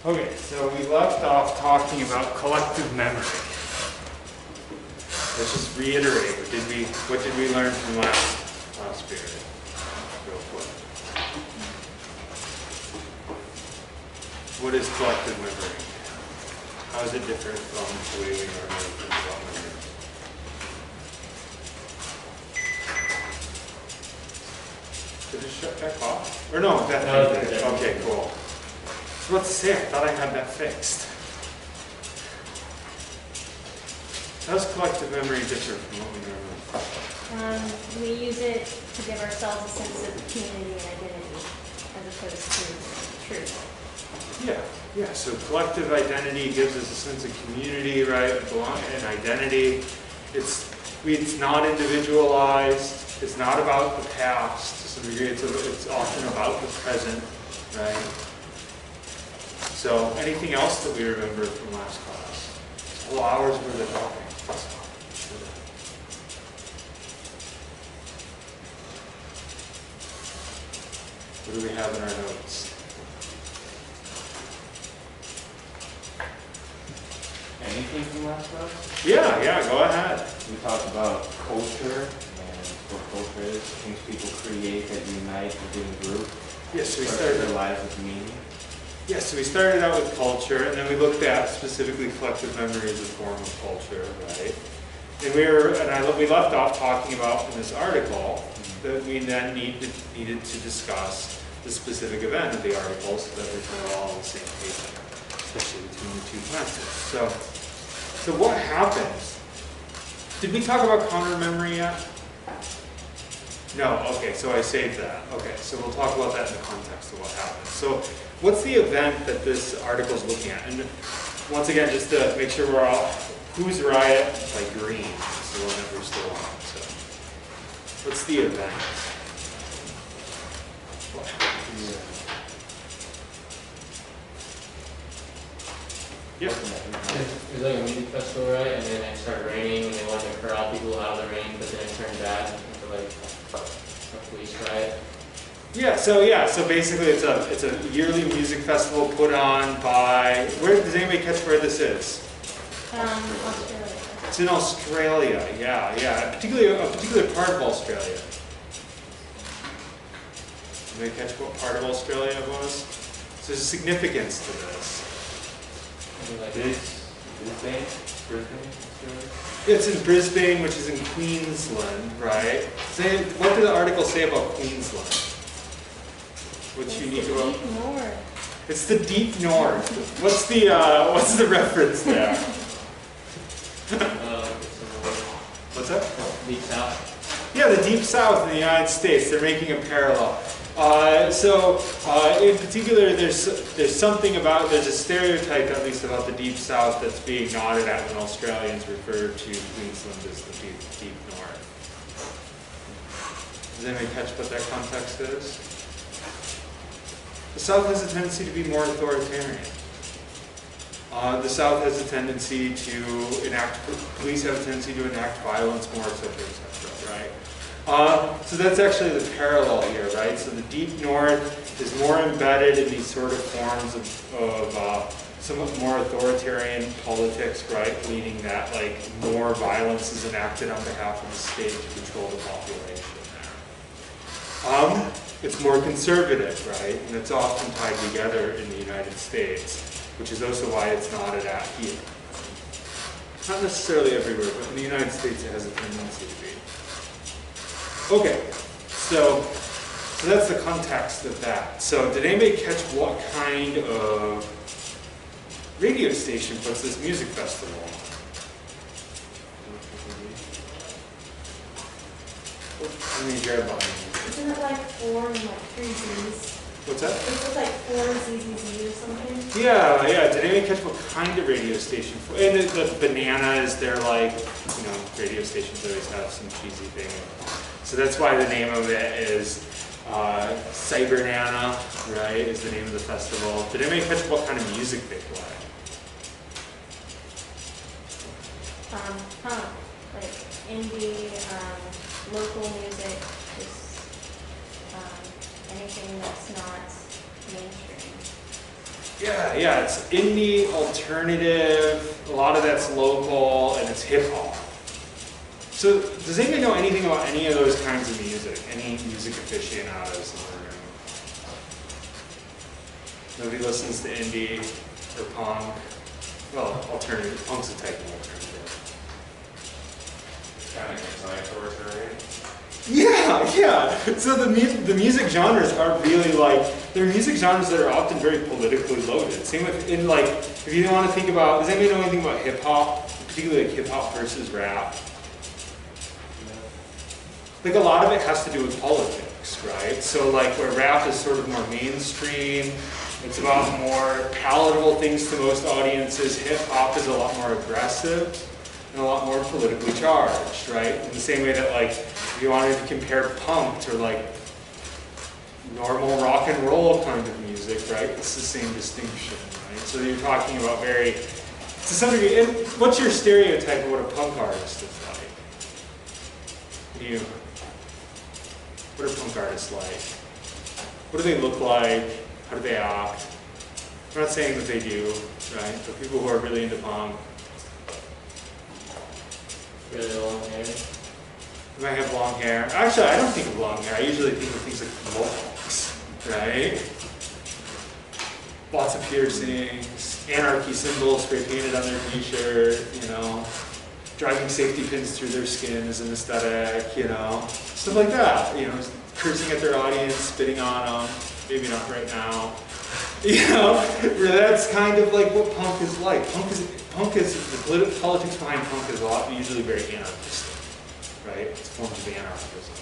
Okay, so we left off talking about collective memory. Let's just reiterate. What did we learn from last period? Real quick. What is collective memory? How is it different from the way we normally think about memory? Did it shut back off? Or no, that did. Okay, cool. I was about to say, I thought I had that fixed. How does collective memory differ from what we normally think? We use it to give ourselves a sense of community and identity, as opposed to truth. Yeah. So collective identity gives us a sense of community, right? And identity. It's not individualized. It's not about the past. To some degree, it's often about the present, right? So anything else that we remember from last class? A couple hours worth of talking. What do we have in our notes? Anything from last class? Yeah, go ahead. We talked about culture and what culture is, things people create that unite within a group. Yes, so we started started their lives with meaning. Yeah, so we started out with culture, and then we looked at specifically collective memory as a form of culture, right? And we left off talking about in this article that we then needed to discuss the specific event of the article so that we're all on the same page, especially between the two classes. So what happens? Did we talk about counter memory yet? No, okay, so I saved that. Okay, so we'll talk about that in the context of what happens. So what's the event that this article is looking at? And once again, just to make sure we're all, who's riot by green is the one that we're still on. So what's the event? What happens? Yeah. It was like a music festival, right? And then it started raining, and they wanted to corral people out of the rain, but then it turned bad into like a police riot. So basically it's a yearly music festival put on by, does anybody catch where this is? Australia. It's in Australia, yeah. A particular part of Australia. Anybody catch what part of Australia it was? So there's a significance to this. Like Brisbane, Australia? It's in Brisbane, which is in Queensland, right? What did the article say about Queensland? What's unique about? Deep north. It's the deep north. What's the reference there? What's that? Deep south. Yeah, the deep south in the United States. They're making a parallel. In particular, there's something about, there's a stereotype at least about the deep south that's being nodded at when Australians refer to Queensland as the deep north. Does anybody catch what that context is? The South has a tendency to be more authoritarian. The South has a tendency to police have a tendency to enact violence more, etc., right? So that's actually the parallel here, right? So the deep north is more embedded in these sort of forms of somewhat more authoritarian politics, right? Meaning that like more violence is enacted on behalf of the state to control the population there. It's more conservative, right? And it's often tied together in the United States, which is also why it's nodded at here. Not necessarily everywhere, but in the United States it has a tendency to be. Okay, so that's the context of that. So did anybody catch what kind of radio station puts this music festival on? Let me grab behind you. Isn't it like 4 and like 3 Z's? What's that? Is it like 4 ZZZ or something? Yeah. Did anybody catch what kind of radio station? And the bananas, they're like, radio stations always have some cheesy thing. So that's why the name of it is Cybernana, right, is the name of the festival. Did anybody catch what kind of music they play? Like indie, local music, just anything that's not mainstream. Yeah, it's indie, alternative, a lot of that's local, and it's hip hop. So, does anybody know anything about any of those kinds of music? Any music aficionados in the room? Nobody listens to indie or punk? Well, alternative. Punk's a type of alternative. Kind of anti-authoritarian. Yeah. So the music genres are really like, they're music genres that are often very politically loaded. Same with, in like, if you want to think about, does anybody know anything about hip hop? Particularly like hip hop versus rap? Like a lot of it has to do with politics, right? So like where rap is sort of more mainstream, it's about more palatable things to most audiences. Hip hop is a lot more aggressive and a lot more politically charged, right? In the same way that like, if you wanted to compare punk to like normal rock and roll kind of music, right? It's the same distinction, right? So you're talking about very, to some degree, and what's your stereotype of what a punk artist is like? What are punk artists like? What do they look like? How do they act? I'm not saying that they do, right? But people who are really into punk. Really long hair. They might have long hair. Actually, I don't think of long hair. I usually think of things like mohawks, right? Lots of piercings, anarchy symbols spray painted on their t-shirt, you know. Driving safety pins through their skin is an aesthetic, you know. Stuff like that, you know. Cursing at their audience, spitting on them. Maybe not right now. You know, that's kind of like what punk is like. Punk is the politics behind punk is usually very anarchistic, right? It's forms of anarchism.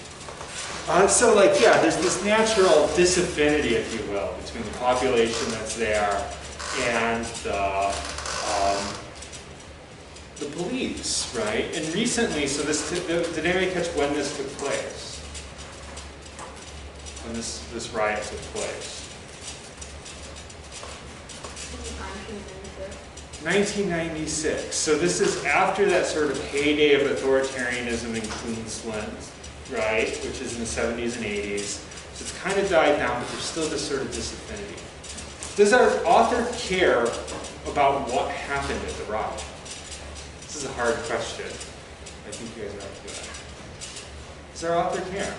So like, yeah, there's this natural disaffinity, if you will, between the population that's there and the police, right? And recently, so did anybody catch when this took place? When this riot took place? 1996. So this is after that sort of heyday of authoritarianism in Queensland, right? Which is in the 70s and 80s. So it's kind of died down, but there's still this sort of disaffinity. Does our author care about what happened at the riot? This is a hard question. I think you guys are up to that. Does our author care?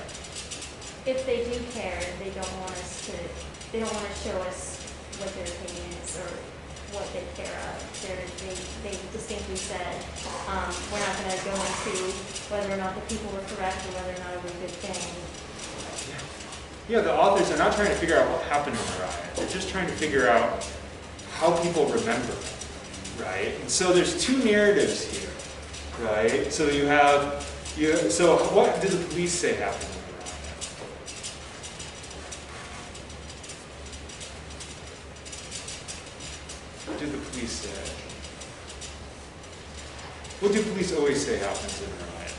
If they do care, they don't want to show us what their opinion is or what they care of. They distinctly said, we're not going to go into whether or not the people were correct or whether or not it was a good thing. Yeah, the authors are not trying to figure out what happened in the riot. They're just trying to figure out how people remember it, right? And so there's two narratives here, right? So so what did the police say happened in the riot? What did the police say? What do police always say happens in a riot?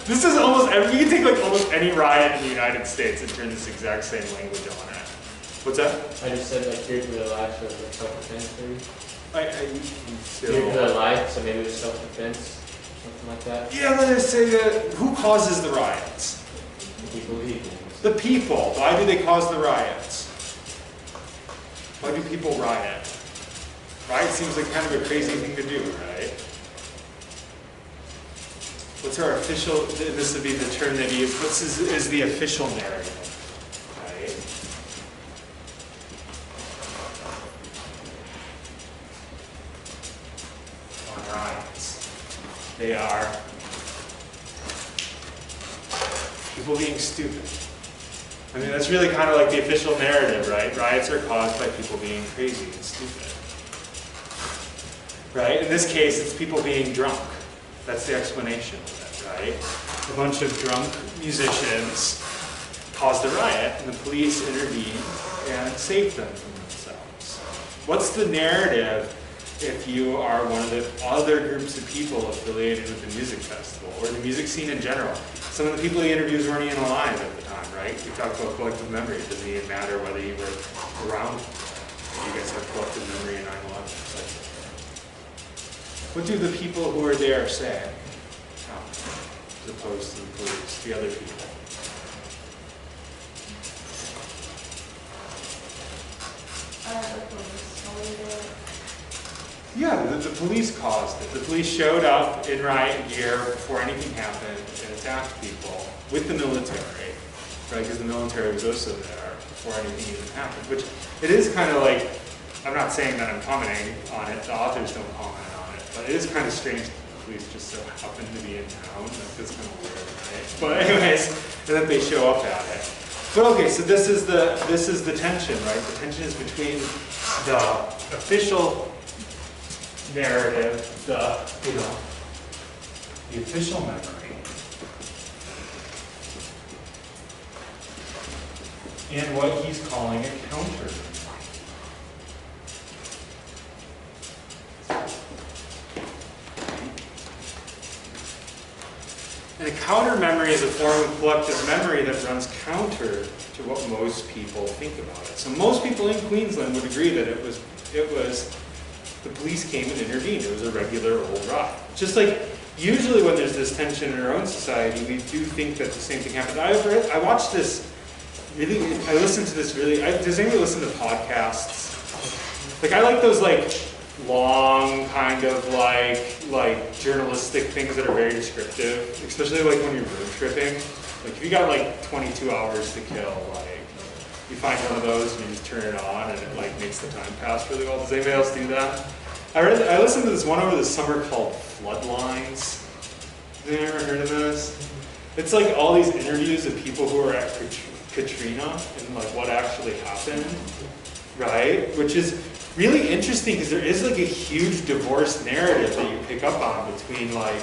This is almost you can take like almost any riot in the United States and turn this exact same language on it. What's that? I just said like fear for their life, so like self-defense maybe. So, Fear for their life, so maybe it was self-defense, something like that. yeah, then they say that who causes the riots? People. The people. Why do they cause the riots? Why do people riot? Riot seems like kind of a crazy thing to do, right? What's our official, this would be the term that he used, is the official narrative, right? On riots. They are people being stupid. I mean, that's really kind of like the official narrative, right? Riots are caused by people being crazy and stupid. Right? In this case, it's people being drunk. That's the explanation of it, right? A bunch of drunk musicians caused a riot, and the police intervened and saved them from themselves. What's the narrative if you are one of the other groups of people affiliated with the music festival, or the music scene in general? Some of the people he interviews weren't even alive at the time, right? We talked about collective memory. It doesn't even matter whether you were around. You guys have collective memory in 9/11. What do the people who are there say, as opposed to the police, the other people? Yeah, the police caused it. The police showed up in riot gear before anything happened and attacked people with the military, right? Because the military was also there before anything even happened. Which it is kind of like, I'm not saying that I'm commenting on it. The authors don't comment on it, but it is kind of strange that the police just so happen to be in town. Like, that's kind of weird, right? But anyways, and that they show up at it. But okay, so this is the tension, right? The tension is between the official narrative, the official memory, and what he's calling a counter memory. And a counter memory is a form of collective memory that runs counter to what most people think about it. So most people in Queensland would agree that it was the police came and intervened. It was a regular old riot. Just like usually when there's this tension in our own society, we do think that the same thing happened. I watched this really, I listened to this really, does anybody listen to podcasts? Like I like those like long kind of like journalistic things that are very descriptive, especially like when you're road tripping. Like if you got like 22 hours to kill, like you find one of those and you just turn it on and it like makes the time pass really well. Does anybody else do that? I listened to this one over the summer called Floodlines. Have you ever heard of this? It's like all these interviews of people who were at Katrina and like what actually happened, right? Which is really interesting because there is like a huge divorced narrative that you pick up on between like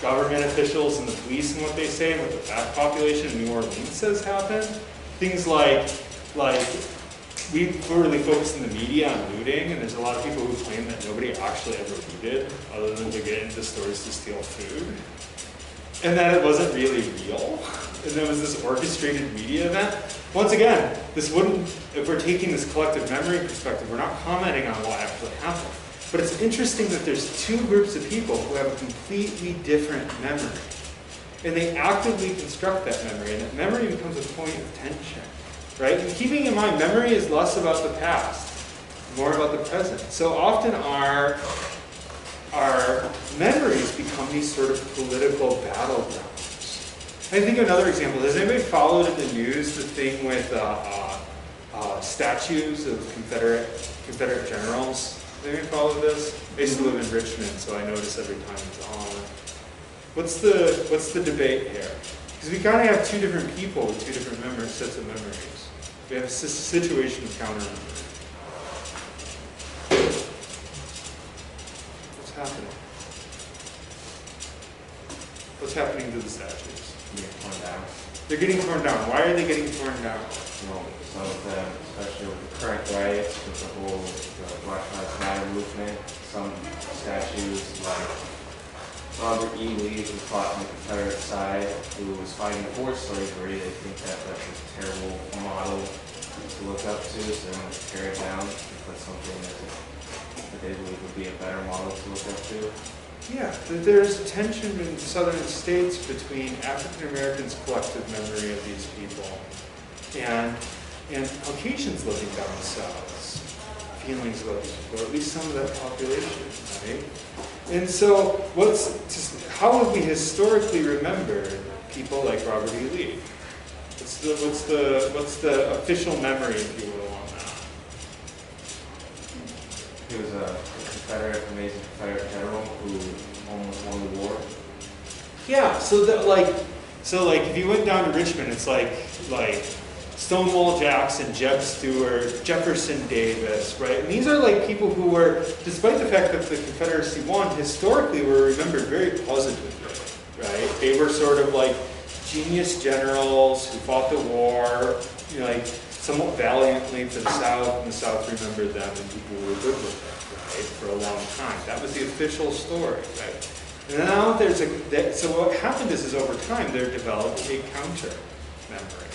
government officials and the police and what they say and what the fact population in New Orleans says happened. Things like we really focus in the media on looting, and there's a lot of people who claim that nobody actually ever looted other than to get into stores to steal food. And that it wasn't really real. And there was this orchestrated media event. Once again, this wouldn't, if we're taking this collective memory perspective, we're not commenting on what actually happened. But it's interesting that there's two groups of people who have a completely different memory. And they actively construct that memory, and that memory becomes a point of tension. Right? And keeping in mind, memory is less about the past, more about the present. So often our memories become these sort of political battlegrounds. I think another example, has anybody followed in the news the thing with statues of Confederate generals? Has anybody followed this? I used to live in Richmond, so I notice every time it's on. What's the debate here? Because we kind of have two different people with two different sets of memories. We have a situation of counter memory. What's happening? What's happening to the statues? Being torn down. They're getting torn down. Why are they getting torn down? Well, some of them, especially with the current riots, with the whole Black Lives Matter movement, some statues like Robert E. Lee, who fought on the Confederate side, who was fighting for slavery. They think that that's a terrible model to look up to, so they want to tear it down. That's something that they believe would be a better model to look up to. Yeah, there's tension in the southern states between African Americans' collective memory of these people and Caucasians living down south, feelings about these people, or at least some of that population, right? And so, how have we historically remembered people like Robert E. Lee? What's the official memory, if you will, on that? He was a amazing Confederate general who almost won the war. Yeah, so if you went down to Richmond, it's like Stonewall Jackson, Jeb Stuart, Jefferson Davis, right? And these are like people who were, despite the fact that the Confederacy won, historically were remembered very positively, right? They were sort of like genius generals who fought the war, like somewhat valiantly for the South, and the South remembered them, and people were good with them, right, for a long time. That was the official story, right? And now so what happened is over time there developed a counter memory.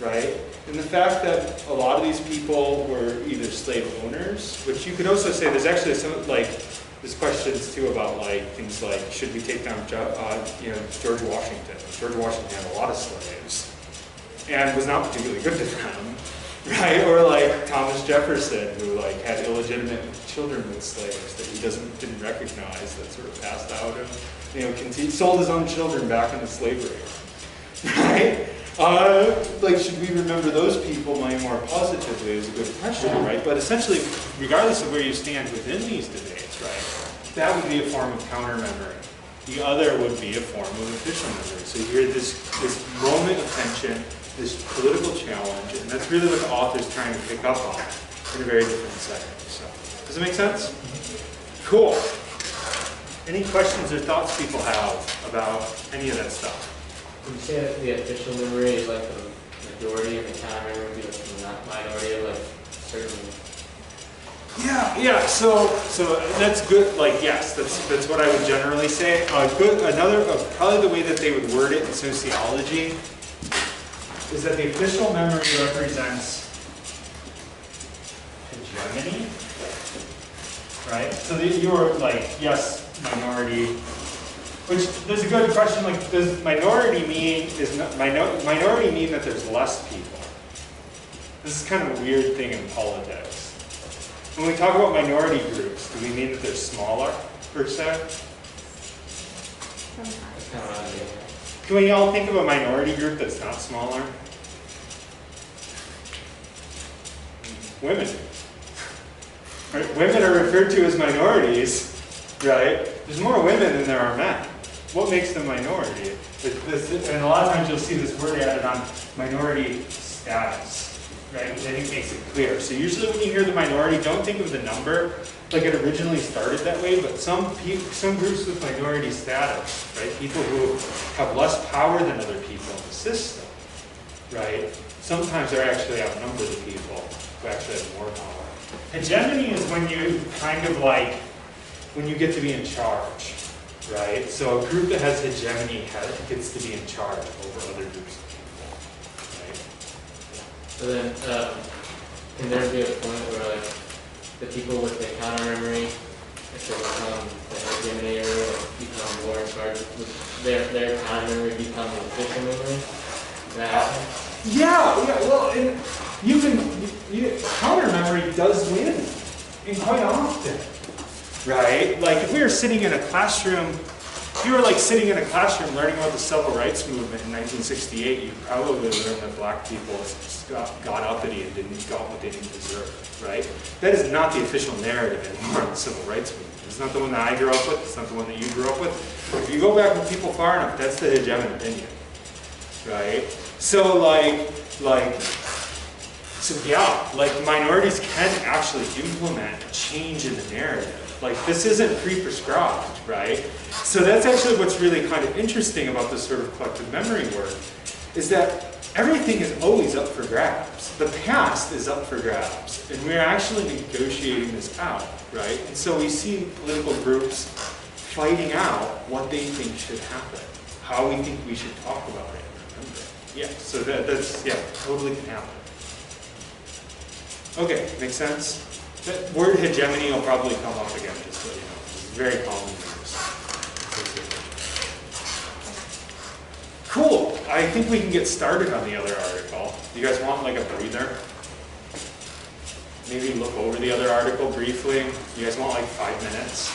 Right? And the fact that a lot of these people were either slave owners, which you could also say there's actually there's questions too about things like, should we take down George Washington? George Washington had a lot of slaves and was not particularly good to them. right? Or like Thomas Jefferson, who like had illegitimate children with slaves that he didn't recognize, that sort of passed out and sold his own children back into slavery, right? Like, should we remember those people more positively is a good question, right? But essentially, regardless of where you stand within these debates, right, that would be a form of counter-memory. The other would be a form of official memory. So you hear this moment of tension, this political challenge, and that's really what the author's trying to pick up on in a very different setting. So, does it make sense? Cool. Any questions or thoughts people have about any of that stuff? Would you say that the official memory is like the majority and the counter memory would be like the minority of like certain? Yeah. So that's good. Like, yes, that's what I would generally say. Probably the way that they would word it in sociology is that the official memory represents hegemony, right? So you're like, yes, minority. Which, there's a good question, like, does minority mean that there's less people? This is kind of a weird thing in politics. When we talk about minority groups, do we mean that they're smaller, per se? Sometimes. Can we all think of a minority group that's not smaller? Women. Right? Women are referred to as minorities, right? There's more women than there are men. What makes them minority? And a lot of times you'll see this word added on minority status, right? Which I think makes it clear. So usually when you hear the minority, don't think of the number like it originally started that way, but some groups with minority status, right? People who have less power than other people in the system, right? Sometimes they're actually outnumber the people who actually have more power. Hegemony is when you kind of like, when you get to be in charge. Right? So a group that has hegemony gets to be in charge over other groups of people. Right? So then, can there be a point where like the people with the counter memory, if they become the hegemony area, become more in charge, their counter memory become the official memory? Can that happen? Yeah. Well, counter memory does win, and quite often. Right? Like if we were sitting in a classroom, if you were like sitting in a classroom learning about the civil rights movement in 1968, you probably learned that black people got uppity and didn't got what they didn't deserve, right? That is not the official narrative anymore of the civil rights movement. It's not the one that I grew up with, it's not the one that you grew up with. If you go back with people far enough, that's the hegemonic opinion. Right? So minorities can actually implement a change in the narrative. Like, this isn't pre-prescribed, right? So that's actually what's really kind of interesting about this sort of collective memory work, is that everything is always up for grabs. The past is up for grabs, and we're actually negotiating this out, right? And so we see political groups fighting out what they think should happen, how we think we should talk about it and remember it. Yeah, so that's totally can happen. Okay, makes sense? That word hegemony will probably come up again, just so you know. It's very common use. Cool. I think we can get started on the other article. Do you guys want like a breather? Maybe look over the other article briefly. You guys want like 5 minutes?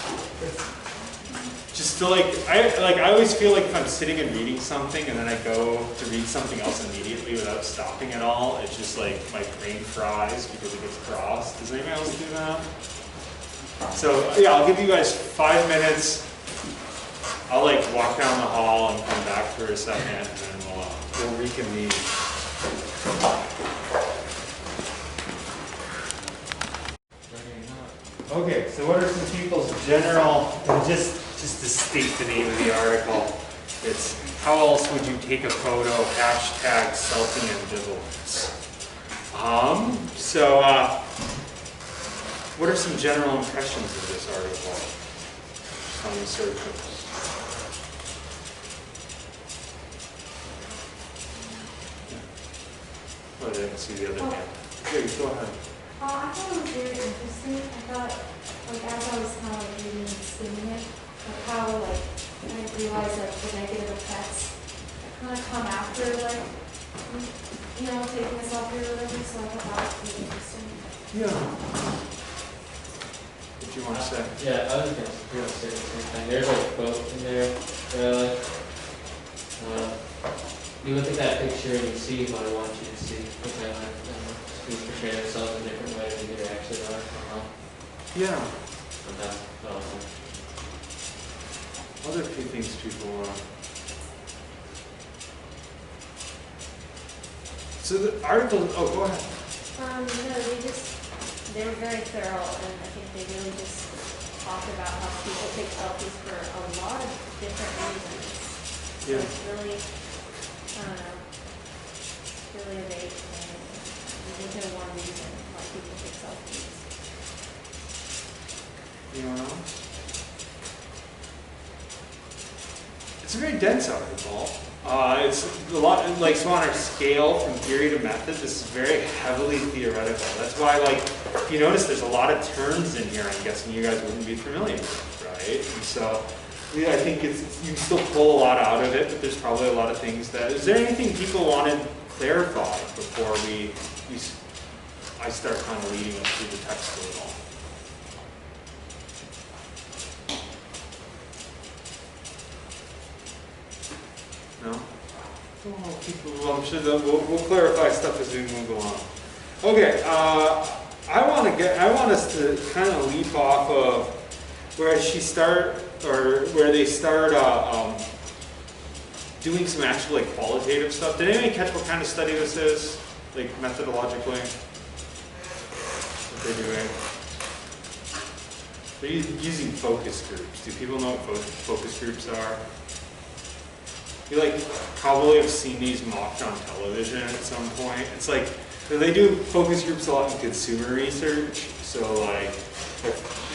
Just to I always feel like if I'm sitting and reading something and then I go to read something else immediately without stopping at all, it's just like my brain fries because it gets crossed. Does anybody else do that? So yeah, I'll give you guys 5 minutes. I'll like walk down the hall and come back for a second, and then we'll reconvene. Okay, so what are some people's general, just to state the name of the article, it's how else would you take a photo, hashtag selfie ambivalence. What are some general impressions of this article on the surface? Oh, I didn't see the other hand. Okay, go ahead. I thought it was very interesting. I thought, like, as I was kind of like reading and skimming it, like how, like, I realized that the negative effects kind of come after, like, you know, taking a selfie with them, so I thought that would be interesting. Yeah. What do you want to say? Yeah, I was gonna pretty much say the same thing. There's like a quote in there, really. You look at that picture and you see what I want you to see. Which I like, people portray themselves in different ways than they actually are. Yeah. But that's awesome. Other few things people So the article, oh, go ahead. No, they were very thorough, and I think they really just talked about how people take selfies for a lot of different reasons. So Yeah. it's really, I don't know, really a vague thing. There's no one reason why people take selfies. Anyone else? It's a very dense article. It's a lot, like, so on our scale from theory to method, this is very heavily theoretical. That's why, like, if you notice, there's a lot of terms in here I'm guessing you guys wouldn't be familiar with, right? And so, yeah, I think you can still pull a lot out of it, but there's probably a lot of things that, is there anything people wanted clarified before I start kind of leading us through the text a little? No? Well, I'm sure that we'll clarify stuff as we move along. Okay, I want us to kind of leap off of where they start doing some actual like qualitative stuff. Did anybody catch what kind of study this is? Like methodologically? What they're doing? They're using focus groups. Do people know what focus groups are? You like probably have seen these mocked on television at some point. It's like they do focus groups a lot in consumer research. So like,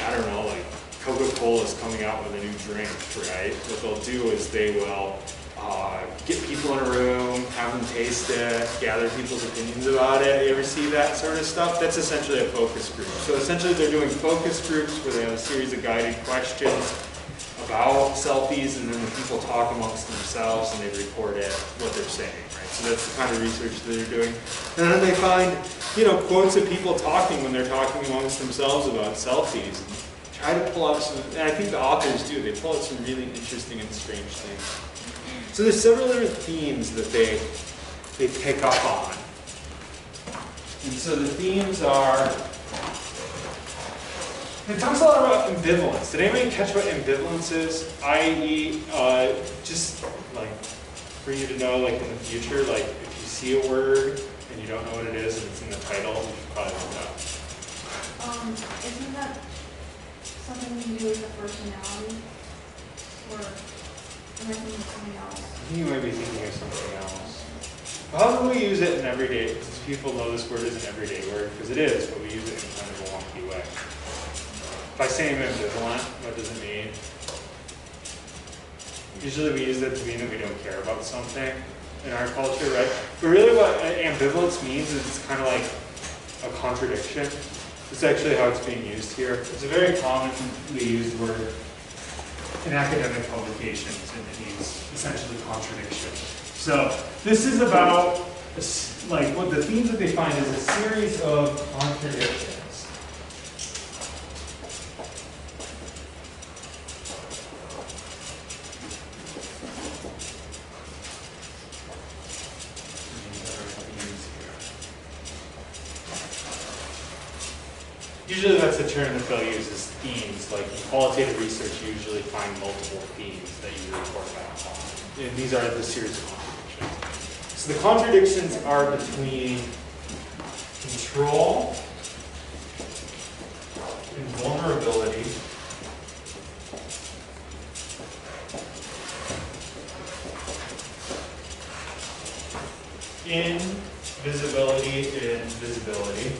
I don't know, like Coca-Cola is coming out with a new drink, right? What they'll do is they will get people in a room, have them taste it, gather people's opinions about it. You ever see that sort of stuff? That's essentially a focus group. So essentially they're doing focus groups where they have a series of guided questions about selfies, and then the people talk amongst themselves and they record it, what they're saying, right? So that's the kind of research that they're doing. And then they find, quotes of people talking when they're talking amongst themselves about selfies. And try to pull out some, and I think the authors do, they pull out some really interesting and strange things. So there's several different themes that they pick up on. And so the themes are, it talks a lot about ambivalence. Did anybody catch what ambivalence is? I.e., just like for you to know, like in the future, like if you see a word and you don't know what it is and it's in the title, you should probably look it up. Isn't that something to do with the personality? Or am I thinking of something else? I think you might be thinking of something else. How do we use it in everyday? Because people know this word is an everyday word, because it is, but we use it in kind of a wonky way. By saying ambivalent, what does it mean? Usually we use that to mean that we don't care about something in our culture, right? But really what ambivalence means is it's kind of like a contradiction. It's actually how it's being used here. It's a very commonly used word in academic publications, and it means essentially contradiction. So this is about, like, what the themes that they find is a series of contradictions. Usually that's the term that they'll use as themes. Like in qualitative research, you usually find multiple themes that you report back on. And these are the series of contradictions. So the contradictions are between control and vulnerability. Invisibility and visibility.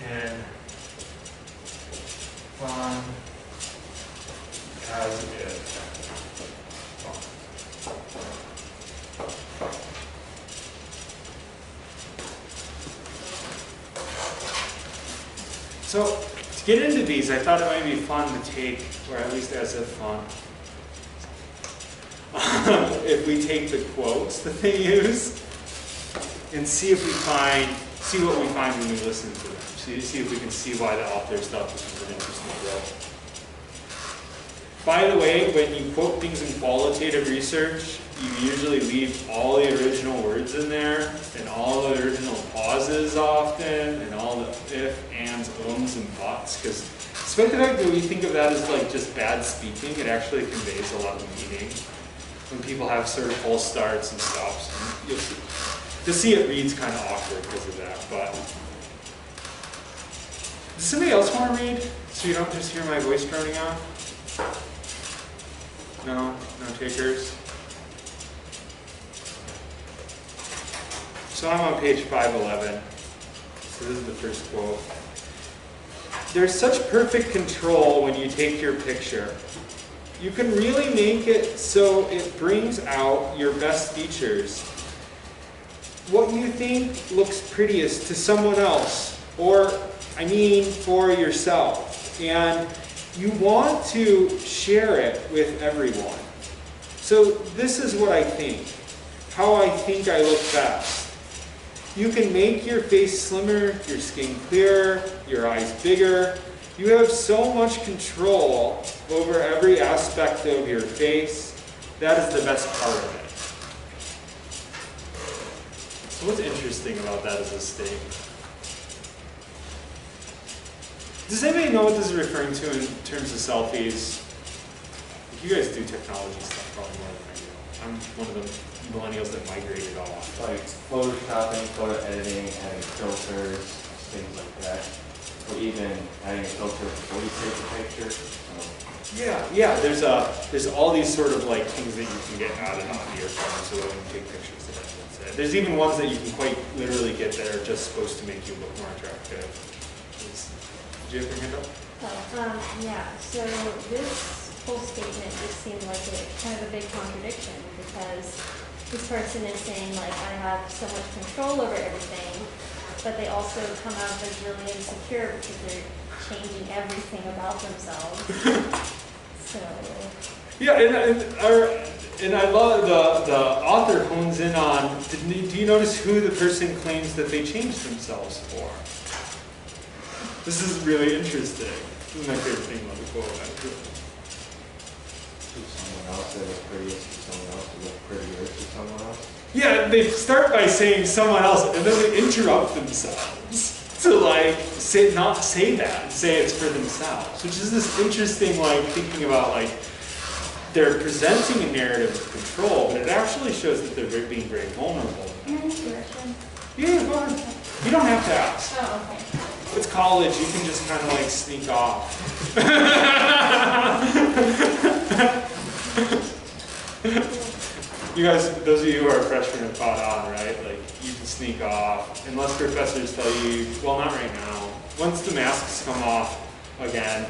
And fun as if. So To get into these, I thought it might be fun to take, or at least as if fun, if we take the quotes that they use and see what we find when we listen to them. See if we can see why the authors thought this was an interesting growth. By the way, when you quote things in qualitative research, you usually leave all the original words in there, and all the original pauses often, and all the if, ands, ums, and buts, because despite the fact that we think of that as like just bad speaking, it actually conveys a lot of meaning. When people have sort of false starts and stops, and you'll see it reads kind of awkward because of that, but does somebody else want to read, so you don't just hear my voice droning out? No? No takers? So I'm on page 511. So this is the first quote. There's such perfect control when you take your picture. You can really make it so it brings out your best features. What you think looks prettiest to someone else, or I mean for yourself. And you want to share it with everyone. So this is what I think, how I think I look best. You can make your face slimmer, your skin clearer, your eyes bigger. You have so much control over every aspect of your face. That is the best part of it. So what's interesting about that as a statement? Does anybody know what this is referring to in terms of selfies? You guys do technology stuff probably more than I do. I'm one of the millennials that migrated off. Like photoshopping, photo editing, adding filters, things like that. Or even adding a filter before you take a picture. Yeah. There's all these sort of like things that you can get added onto your phone so that when you take pictures, that's it. There's even ones that you can quite literally get that are just supposed to make you look more attractive. Did you have your hand up? Yeah, so this whole statement just seemed like kind of a big contradiction, because this person is saying, like, I have so much control over everything, but they also come out as really insecure because they're changing everything about themselves. So. Yeah, and I love the author hones in on, do you notice who the person claims that they changed themselves for? This is really interesting. This is my favorite thing about the quote, actually. Someone else that looks prettiest to someone else who looks prettier to someone else. Yeah, they start by saying someone else, and then they interrupt themselves to like not say that, and say it's for themselves, which is this interesting like thinking about like they're presenting a narrative of control, but it actually shows that they're being very vulnerable. Intuition. Yeah, go ahead. You don't have to ask. Oh, okay. It's college, you can just kind of like sneak off. You guys, those of you who are freshmen have caught on, right? Like, you can sneak off, unless professors tell you, well, not right now. Once the masks come off again,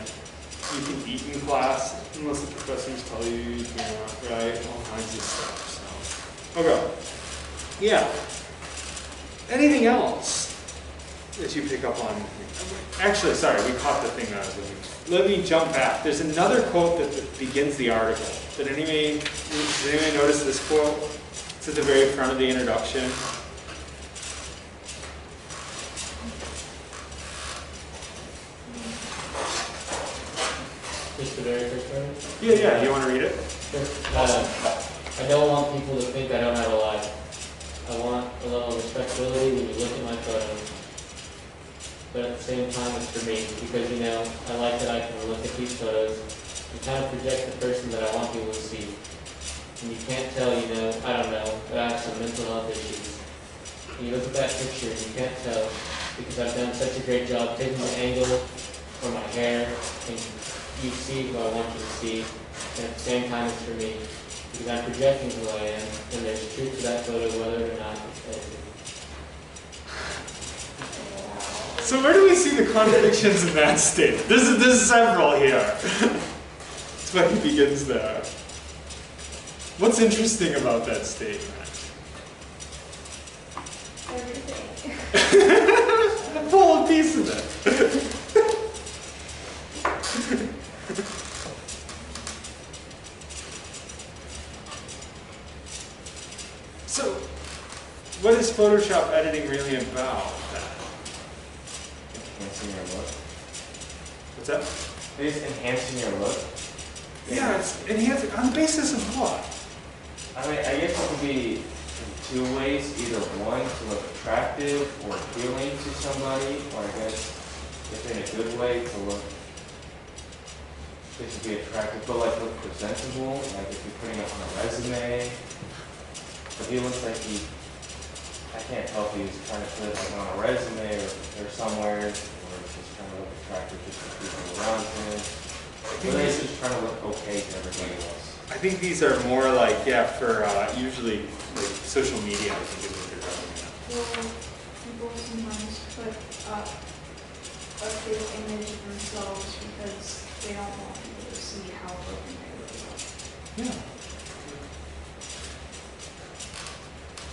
you can eat in class, unless the professors tell you you can't, right? All kinds of stuff, so. Okay. Yeah. Anything else that you pick up on? Actually, sorry, we caught the thing that I was looking for. Let me jump back. There's another quote that begins the article. Did anybody notice this quote? It's at the very front of the introduction. Just the very first one? Yeah, you want to read it? I don't want people to think I don't have a life. I want a level of respectability when you look at my photos. But at the same time, it's for me, because, you know, I like that I can look at these photos and kind of project the person that I want people to see. And you can't tell, you know, I don't know, that I have some mental health issues. And you look at that picture and you can't tell, because I've done such a great job taking the angle for my hair, and you see who I want you to see, and at the same time, it's for me. Because I'm projecting who I am, and there's truth to that photo, whether or not it's edited. So where do we see the contradictions in that statement? There's several here. That's why he begins there. What's interesting about that statement? Everything. Pull a piece of it. So, what is Photoshop editing really about then? Enhancing your look. What's that? It's enhancing your look. Yeah, it's enhancing, on the basis of what? I mean, I guess it could be in two ways. Either one, to look attractive or appealing to somebody, or I guess if in a good way to look, this would be attractive, but like look presentable. Like if you're putting it on a resume, but he looks like I can't tell if he's trying to put it like on a resume or somewhere, or just trying to look attractive just to people around him. But he's just trying to look okay to everybody else. I think these are more like, yeah, for usually like social media, I think is what they're talking about. Well, people sometimes put up a fake image of themselves because they don't want people to see how broken they really are. Yeah.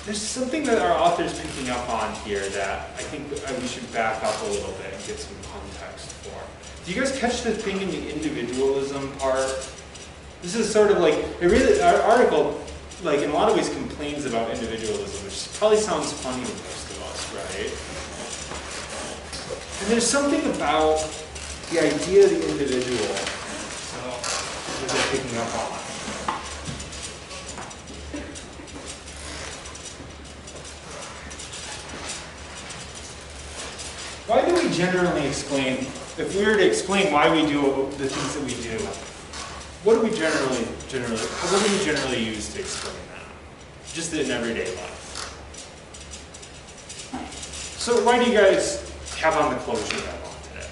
There's something that our author's picking up on here that I think we should back up a little bit and get some context for. Do you guys catch the thing in the individualism part? This is sort of like, our article, like in a lot of ways complains about individualism, which probably sounds funny to most of us, right? And there's something about the idea of the individual that they're picking up on. Why do we generally explain, if we were to explain why we do the things that we do, what do we generally use to explain that? Just in everyday life. So why do you guys have on the clothes you have on today?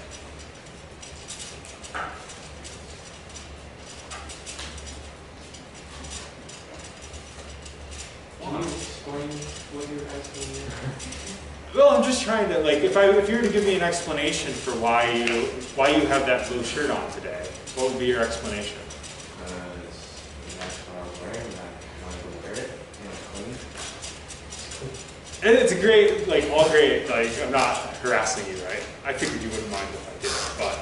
Can you explain what you're asking? Well, I'm just trying to, like, if you were to give me an explanation for why you have that blue shirt on today, what would be your explanation? That's what I was wearing, and I wanted to wear it, and it's clean. And it's a great, like, all great, like, I'm not harassing you, right? I figured you wouldn't mind if I did, but,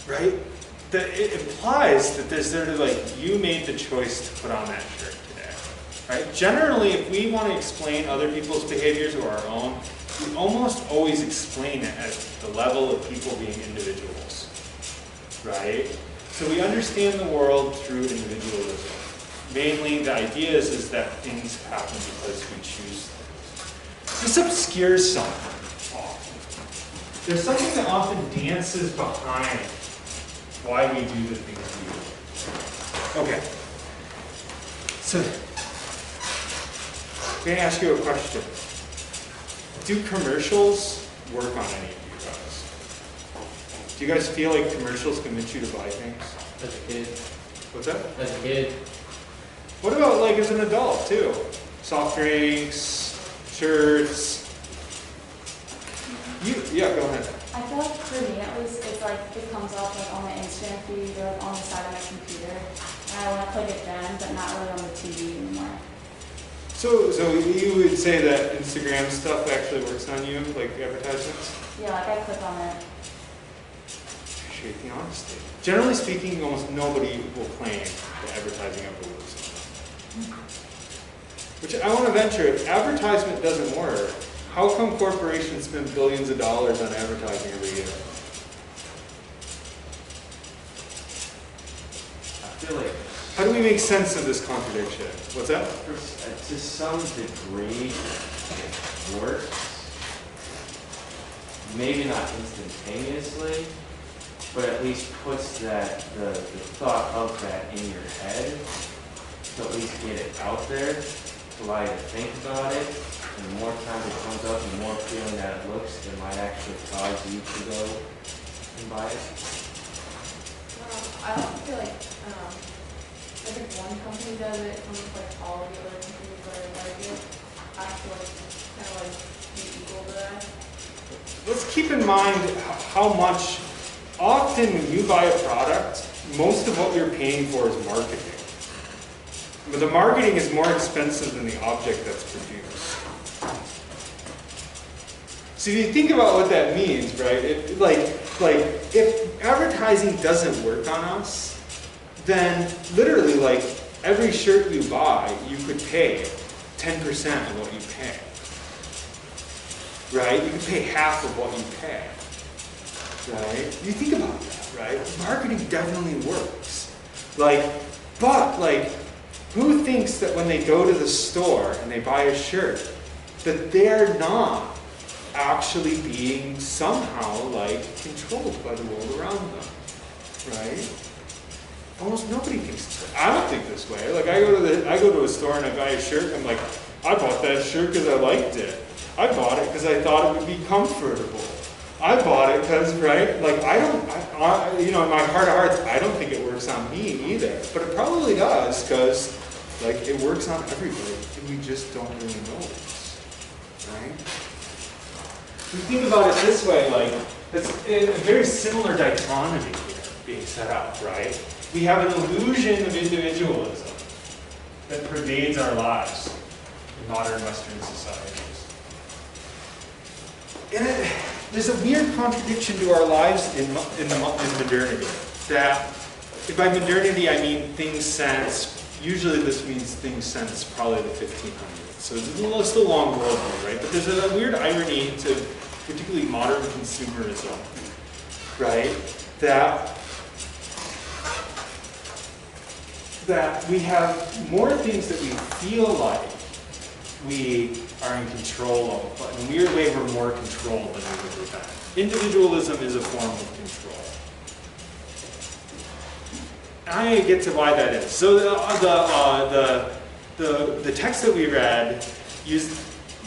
right? That it implies that there's sort of like, you made the choice to put on that shirt today, right? Generally, if we want to explain other people's behaviors or our own, we almost always explain it at the level of people being individuals, right? So we understand the world through individualism. Mainly, the idea is that things happen because we choose things. This obscures something often. There's something that often dances behind why we do the things we do. Okay. So, I'm going to ask you a question. Do commercials work on any of you guys? Do you guys feel like commercials convince you to buy things? As a kid. What's that? As a kid. What about like as an adult too? Soft drinks, shirts. Yeah, go ahead. I feel like for me at least, it's like it comes up like on my Instagram feed or like on the side of my computer. And I want to click it then, but not really on the TV anymore. So you would say that Instagram stuff actually works on you, like advertisements? Yeah, like I click on it. Appreciate the honesty. Generally speaking, almost nobody will claim that advertising ever works on them. Which I want to venture, if advertisement doesn't work, how come corporations spend billions of dollars on advertising every year? I feel like How do we make sense of this contradiction? What's that? to some degree it works. Maybe not instantaneously, but at least puts that the thought of that in your head to at least get it out there, to allow you to think about it. And the more times it comes up, the more appealing that it looks, it might actually cause you to go and buy it. I don't feel like, I think one company does it, and with like all the other companies that are like it, I feel like kind of like be equal to that. Let's keep in mind how much, often when you buy a product, most of what you're paying for is marketing. But the marketing is more expensive than the object that's produced. So if you think about what that means, right? If advertising doesn't work on us, then literally, like, every shirt you buy, you could pay 10% of what you pay. Right? You could pay half of what you pay. Right? You think about that, right? Marketing definitely works. But who thinks that when they go to the store and they buy a shirt, that they're not actually being somehow controlled by the world around them, right? Almost nobody thinks this way. I don't think this way. I go to a store and I buy a shirt and I'm like, I bought that shirt because I liked it. I bought it because I thought it would be comfortable. I bought it because, right? In my heart of hearts, I don't think it works on me either. But it probably does because, it works on everybody and we just don't really notice, right? We think about it this way, it's a very similar dichotomy here being set up, right? We have an illusion of individualism that pervades our lives in modern Western societies. And there's a weird contradiction to our lives in modernity. That, by modernity I mean things since, usually this means things since probably the 1500s. So it's still a long world view, right? But there's a weird irony to particularly modern consumerism, right? That we have more things that we feel like we are in control of, but in a weird way we're more controlled than we've ever been. Individualism is a form of control. And I get to why that is. So the text that we read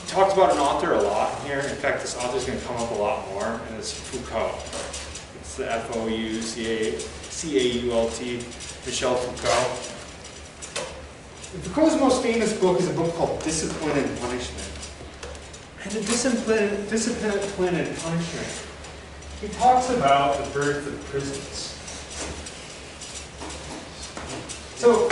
talks about an author a lot here. In fact, this author is going to come up a lot more, and it's Foucault. It's the F-O-U-C-A-U-L-T, Michel Foucault. Foucault's most famous book is a book called Discipline and Punishment. And in Discipline and Punishment, he talks about the birth of prisons. So,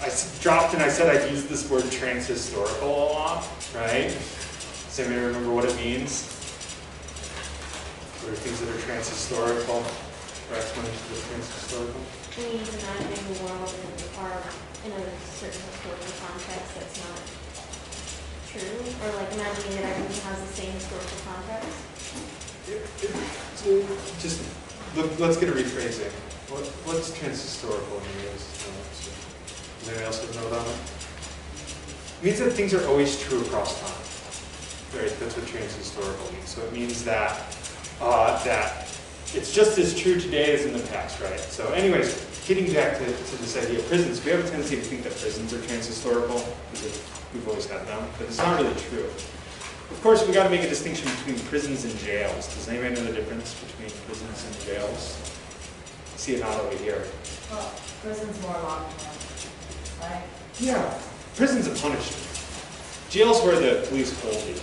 I dropped and I said I'd use this word transhistorical a lot, right? Does anybody remember what it means? What are things that are transhistorical? Or explanations of transhistorical? It means imagining the world in a certain historical context that's not true, or imagining that everything has the same historical context. Let's get a rephrasing. What's transhistorical in the US? Does anyone else know about it? It means that things are always true across time. Right? That's what transhistorical means. So it means that it's just as true today as in the past, right? So anyways, getting back to this idea of prisons, we have a tendency to think that prisons are transhistorical because we've always had them, but it's not really true. Of course, we got to make a distinction between prisons and jails. Does anybody know the difference between prisons and jails? I see a nod over here. Well, prison's more long-term, right? Yeah, prison's a punishment. Jail's where the police hold you,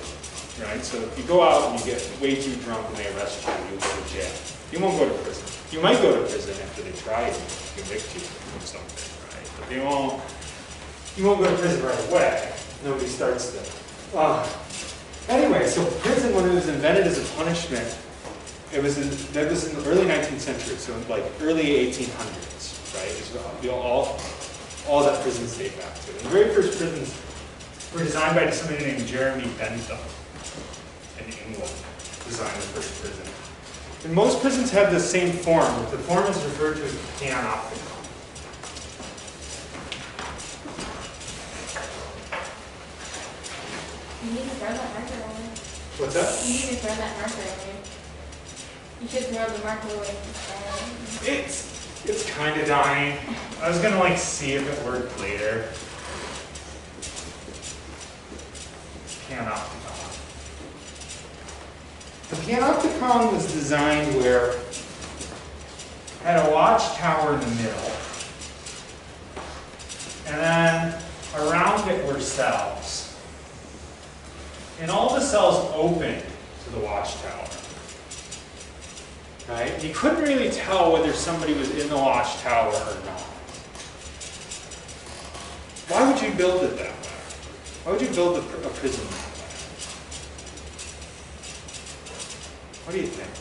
right? So if you go out and you get way too drunk and they arrest you, you'll go to jail. You won't go to prison. You might go to prison after they try to convict you of something, right? But you won't go to prison right away. Nobody starts there. Anyway, so prison, when it was invented as a punishment, that was in the early 19th century, so early 1800s, right? It's all that prisons date back to. And the very first prisons were designed by somebody named Jeremy Bentham in England. Designed the first prison. And most prisons have the same form, but the form is referred to as the panopticon. You need to throw that marker away. What's that? You need to throw that marker away. You should throw the marker away instead. It's kind of dying. I was gonna see if it worked later. Panopticon. The panopticon was designed where it had a watchtower in the middle, and then around it were cells. And all the cells opened to the watchtower. Right? You couldn't really tell whether somebody was in the watchtower or not. Why would you build it that way? Why would you build a prison that way? What do you think?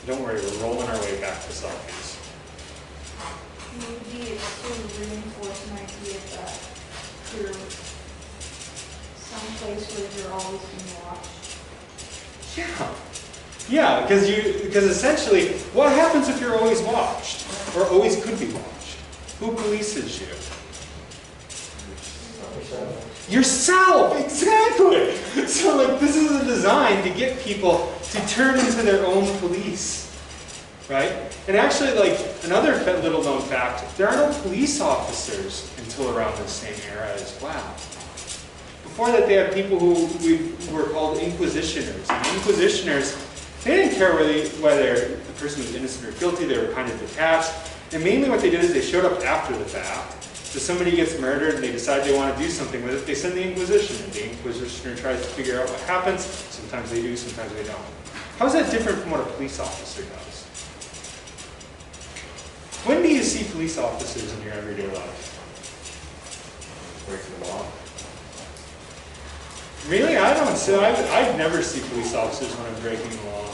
Don't worry, we're rolling our way back to selfies. maybe it's to reinforce an idea that you're someplace where you're always being watched. Yeah. Yeah, because essentially, what happens if you're always watched? Or always could be watched? Who polices you? Yourself, exactly. So like this is a design to get people to turn into their own police, right? And actually, like another little known fact, there are no police officers until around the same era as well. Before that, they had people who were called inquisitioners. And inquisitioners, they didn't care really whether the person was innocent or guilty. They were kind of detached. And mainly what they did is they showed up after the fact. So somebody gets murdered and they decide they want to do something with it, they send the Inquisition, and the Inquisitioner tries to figure out what happens. Sometimes they do, sometimes they don't. How is that different from what a police officer does? When do you see police officers in your everyday life? Breaking the law. Really? I don't see. I'd never see police officers when I'm breaking the law.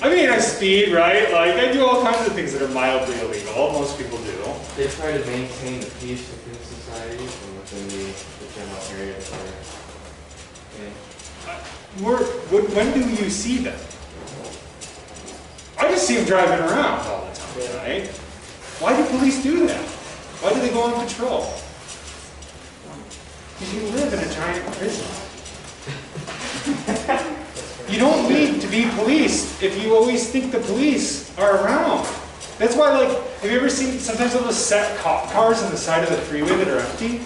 I mean, I speed, right? Like, I do all kinds of things that are mildly illegal. Most people do. They try to maintain the peace within society and within the general area that they're in. When do you see them? I just see them driving around all the time, right? Why do police do that? Why do they go on patrol? Because you live in a giant prison. You don't need to be policed if you always think the police are around. That's why, like, have you ever seen sometimes those set cop cars on the side of the freeway that are empty?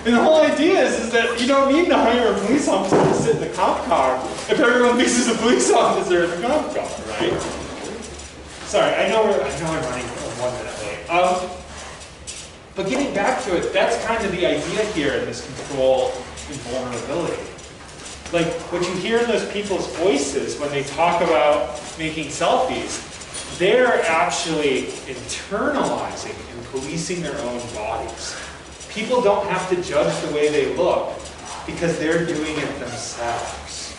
And the whole idea is that you don't need to hire a police officer to sit in the cop car if everyone thinks there's a police officer in the cop car, right? Sorry, I know I'm running 1 minute late. But getting back to it, that's kind of the idea here in this control and vulnerability. Like, what you hear in those people's voices when they talk about making selfies, they're actually internalizing and policing their own bodies. People don't have to judge the way they look because they're doing it themselves,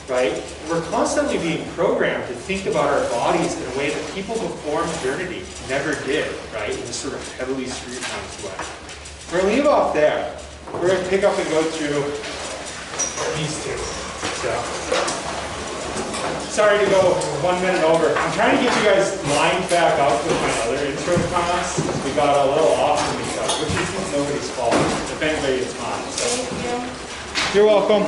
right? We're constantly being programmed to think about our bodies in a way that people before modernity never did, right? In this sort of heavily scrutinized way. We're going to leave off there. We're going to pick up and go through these two. So, sorry to go 1 minute over. I'm trying to get you guys lined back up with my other intro class because we got a little off from each other, which is nobody's fault. If anybody, it's mine. So. Thank you. You're welcome.